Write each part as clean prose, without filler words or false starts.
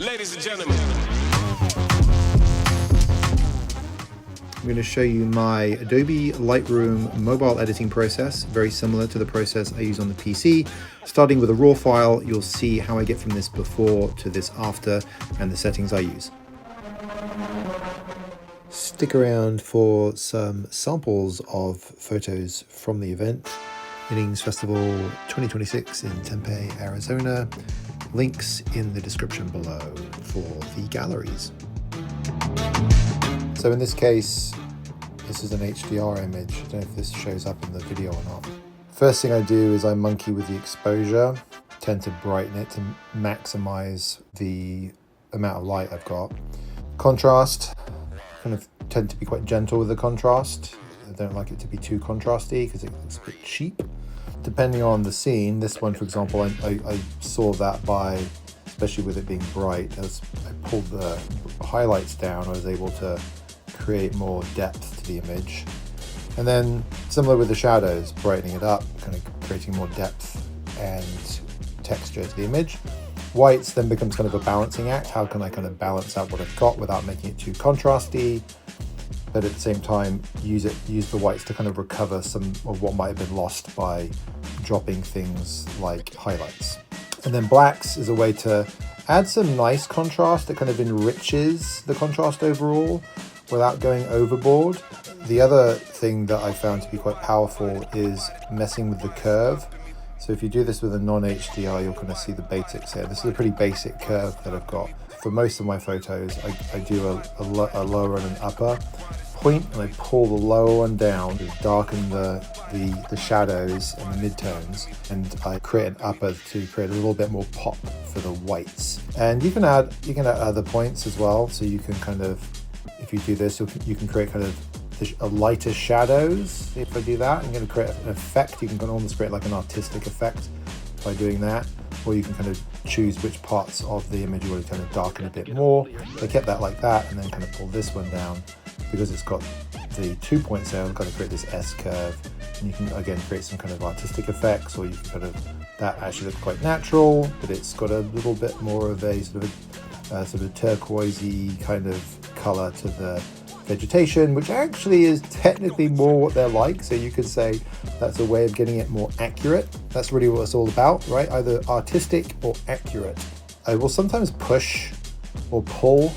Ladies and gentlemen, I'm going to show you my Adobe Lightroom mobile editing process, very similar to the process I use on the PC. Starting with a raw file, you'll see how I get from this before to this after and the settings I use. Stick around for some samples of photos from the event. Innings Festival 2026 in Tempe, Arizona. Links in the description below for the galleries. So in this case, this is an HDR image. I don't know if this shows up in the video or not. First thing I do is I monkey with the exposure, tend to brighten it to maximize the amount of light I've got. Contrast, kind of tend to be quite gentle with the contrast. I don't like it to be too contrasty because it looks a bit cheap. Depending on the scene, this one, for example, I saw that by, especially with it being bright, as I pulled the highlights down, I was able to create more depth to the image. And then similar with the shadows, brightening it up, kind of creating more depth and texture to the image. Whites then becomes kind of a balancing act. How can I kind of balance out what I've got without making it too contrasty, but at the same time use the whites to kind of recover some of what might have been lost by dropping things like highlights. And then blacks is a way to add some nice contrast that kind of enriches the contrast overall without going overboard. The other thing that I found to be quite powerful is messing with the curve. So if you do this with a non-HDR, you'll kind of see the basics here. This is a pretty basic curve that I've got. For most of my photos, I do a lower and an upper point, and I pull the lower one down to darken the shadows and the midtones, and I create an upper to create a little bit more pop for the whites. And you can add other points as well. So you can kind of, if you do this, you can create kind of a lighter shadows. If I do that, I'm going to create an effect. You can almost create like an artistic effect by doing that, or you can kind of choose which parts of the image you want to kind of darken a bit more. I kept that like that, and then kind of pull this one down because it's got the 2 points there. I'm going to create this S curve, and you can again create some kind of artistic effects, or you can kind of, that actually looks quite natural, but it's got a little bit more of a sort of turquoisey kind of color to the vegetation, which actually is technically more what they're like. So you could say that's a way of getting it more accurate. That's really what it's all about, right? Either artistic or accurate. I will sometimes push or pull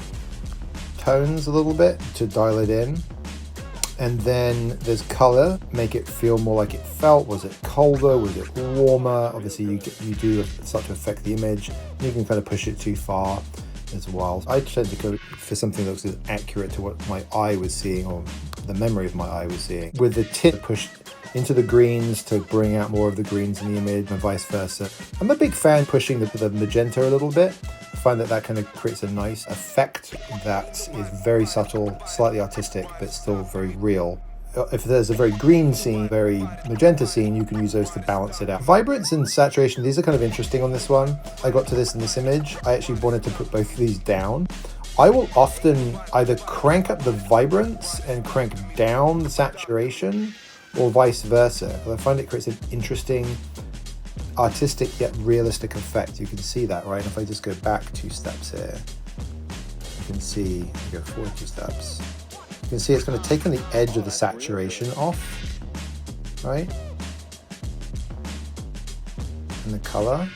tones a little bit to dial it in. And then there's color, make it feel more like it felt. Was it colder? Was it warmer? Obviously you do start to affect the image. You can kind of push it too far as well. I tend to go for something that looks as accurate to what my eye was seeing, or the memory of my eye was seeing. With the tip pushed into the greens to bring out more of the greens in the image, and vice versa. I'm a big fan pushing the magenta a little bit. I find that kind of creates a nice effect that is very subtle, slightly artistic, but still very real. If there's a very green scene, very magenta scene, you can use those to balance it out. Vibrance and saturation, these are kind of interesting on this one. I got to this in this image. I actually wanted to put both of these down. I will often either crank up the vibrance and crank down the saturation, or vice versa. I find it creates an interesting, artistic yet realistic effect. You can see that, right? And if I just go back 2 steps here, you can see, go forward 2 steps. You can see it's going to take on the edge of the saturation off, right? And the color,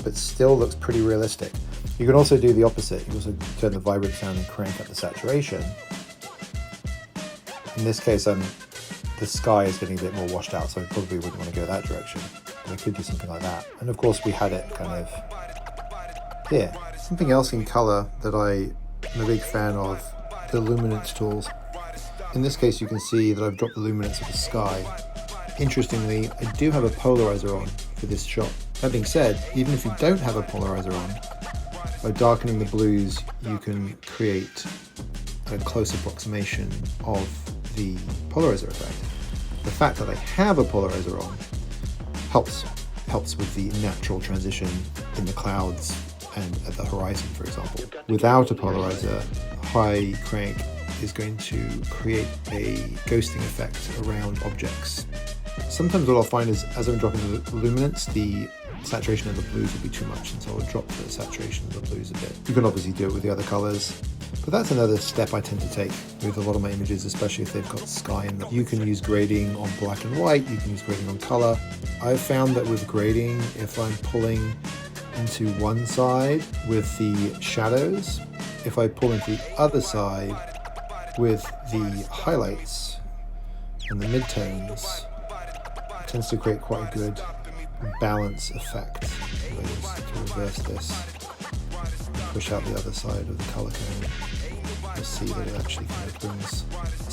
but still looks pretty realistic. You can also do the opposite. You can also turn the vibrance down and crank up the saturation. In this case, the sky is getting a bit more washed out, so I probably wouldn't want to go that direction. But I could do something like that. And of course, we had it kind of here. Something else in color that I'm a big fan of, the luminance tools. In this case, you can see that I've dropped the luminance of the sky. Interestingly, I do have a polarizer on for this shot. That being said, even if you don't have a polarizer on, by darkening the blues, you can create a close approximation of the polarizer effect. The fact that I have a polarizer on helps with the natural transition in the clouds and at the horizon, for example. Without a polarizer, high crank is going to create a ghosting effect around objects. Sometimes what I'll find is, as I'm dropping the luminance, the saturation of the blues would be too much, and so I'll drop the saturation of the blues a bit. You can obviously do it with the other colors, but that's another step I tend to take with a lot of my images, especially if they've got sky in them. You can use grading on black and white, you can use grading on color. I've found that with grading, if I'm pulling into one side with the shadows, if I pull into the other side with the highlights and the midtones, it tends to create quite a good balance effect. To reverse this, push out the other side of the color cone, you'll see that it actually kind of brings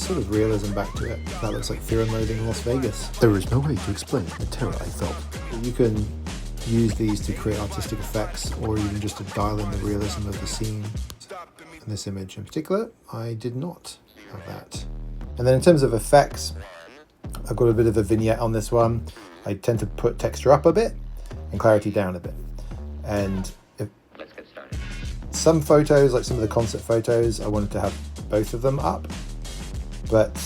sort of realism back to it. That looks like Fear and Loathing in Las Vegas. There is no way to explain the terror I felt. You can use these to create artistic effects, or even just to dial in the realism of the scene. In this image in particular, I did not have that. And then in terms of effects, I've got a bit of a vignette on this one. I tend to put texture up a bit and clarity down a bit. And Let's get started. some photos, like some of the concert photos, I wanted to have both of them up. But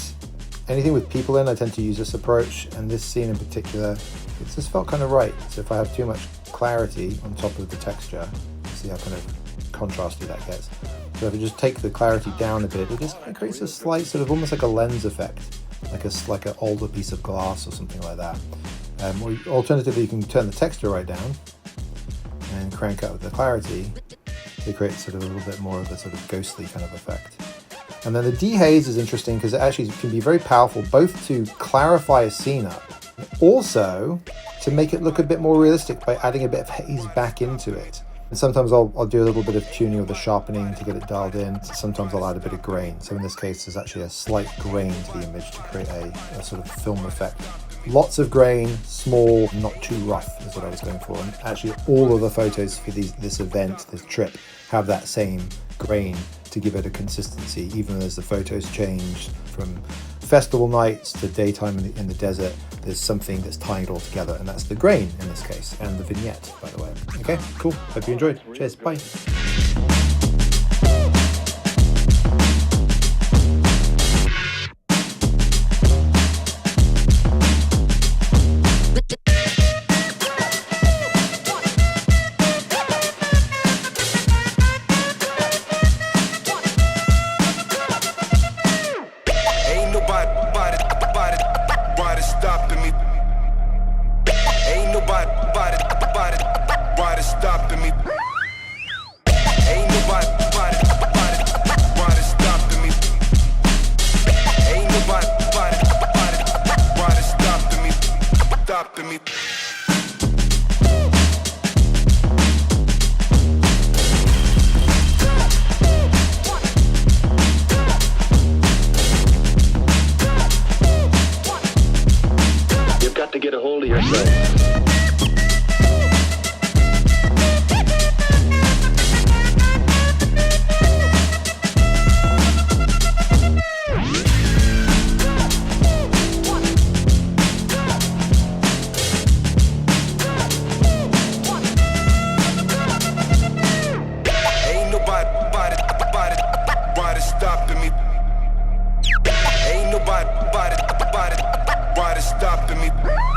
anything with people in, I tend to use this approach. And this scene in particular, it just felt kind of right. So if I have too much clarity on top of the texture, see how kind of contrasty that gets. So if I just take the clarity down a bit, it just kind of creates a slight sort of almost like a lens effect, like an older piece of glass or something like that. Or alternatively, you can turn the texture right down and crank up the clarity to create sort of a little bit more of a sort of ghostly kind of effect. And then the dehaze is interesting because it actually can be very powerful, both to clarify a scene up, also to make it look a bit more realistic by adding a bit of haze back into it. And sometimes I'll do a little bit of tuning or the sharpening to get it dialed in. Sometimes I'll add a bit of grain. So in this case, there's actually a slight grain to the image to create a sort of film effect. Lots of grain, small, not too rough is what I was going for. And actually all of the photos for this event, this trip, have that same grain to give it a consistency, even as the photos change from festival nights to daytime in the desert. There's something that's tying it all together, and that's the grain in this case, and the vignette, by the way. Okay, cool. Hope you enjoyed. Cheers. Bye. You've got to get a hold of yourself. Stopping me.